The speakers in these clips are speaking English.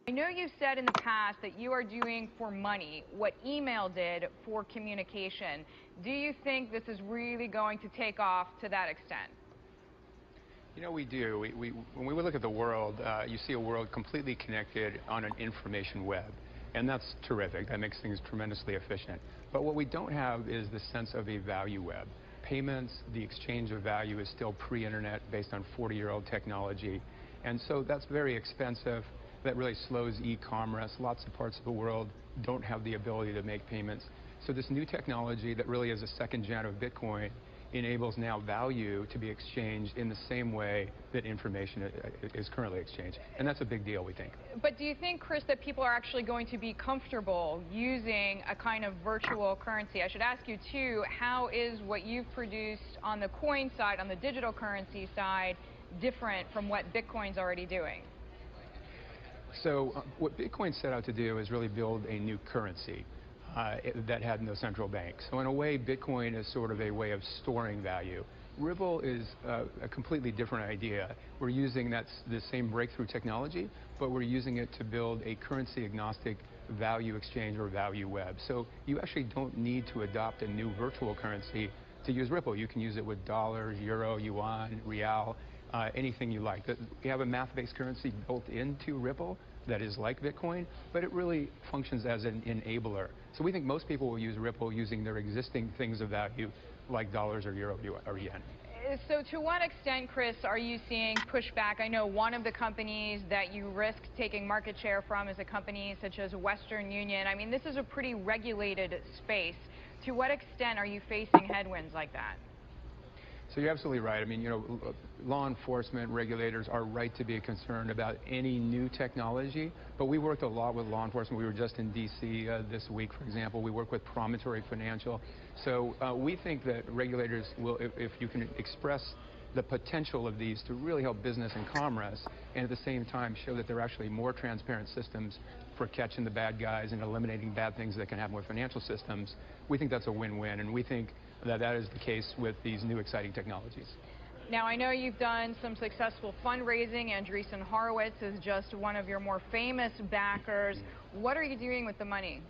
I know you've said in the past that you are doing for money what email did for communication. Do you think this is really going to take off to that extent? You know, we do. When we look at the world, you see a world completely connected on an information web. And that's terrific. That makes things tremendously efficient. But what we don't have is the sense of a value web. Payments, the exchange of value is still pre-internet based on 40-year-old technology. And so that's very expensive. That really slows e-commerce. Lots of parts of the world don't have the ability to make payments. So this new technology that really is a second gen of Bitcoin enables now value to be exchanged in the same way that information is currently exchanged. And that's a big deal, we think. But do you think, Chris, that people are actually going to be comfortable using a kind of virtual currency? I should ask you, too, how is what you've produced on the coin side, on the digital currency side, different from what Bitcoin's already doing? So what Bitcoin set out to do is really build a new currency that had no central bank. So in a way, Bitcoin is sort of a way of storing value. Ripple is a completely different idea. We're using the same breakthrough technology, but we're using it to build a currency-agnostic value exchange or value web. So you actually don't need to adopt a new virtual currency to use Ripple. You can use it with dollars, euro, yuan, real, anything you like. We have a math-based currency built into Ripple that is like Bitcoin, but it really functions as an enabler. So we think most people will use Ripple using their existing things of value like dollars or euro or yen. So to what extent, Chris, are you seeing pushback? I know one of the companies that you risk taking market share from is a company such as Western Union. I mean, this is a pretty regulated space. To what extent are you facing headwinds like that? So you're absolutely right. I mean, you know, law enforcement regulators are right to be concerned about any new technology, but we worked a lot with law enforcement. We were just in D.C. This week, for example. We work with Promontory Financial. So we think that regulators will, if you can express the potential of these to really help business and commerce, and at the same time show that they're actually more transparent systems for catching the bad guys and eliminating bad things that can happen with financial systems, we think that's a win-win, and we think that is the case with these new exciting technologies. Now, I know you've done some successful fundraising. Andreessen Horowitz is just one of your more famous backers. What are you doing with the money?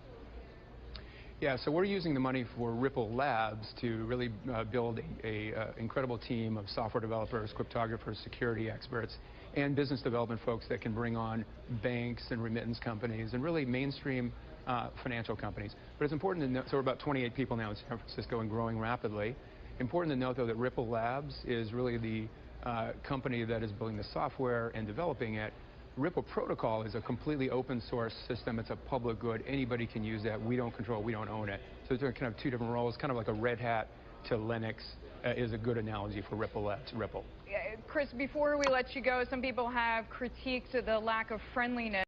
Yeah, so we're using the money for Ripple Labs to really build an incredible team of software developers, cryptographers, security experts, and business development folks that can bring on banks and remittance companies and really mainstream financial companies. But it's important to note, so we're about 28 people now in San Francisco and growing rapidly. Important to note, though, that Ripple Labs is really the company that is building the software and developing it. Ripple Protocol is a completely open source system. It's a public good. Anybody can use that. We don't control, we don't own it. So they're kind of two different roles, kind of like a Red Hat to Linux is a good analogy for Ripple Labs. Ripple. Chris, before we let you go, some people have critiqued the lack of friendliness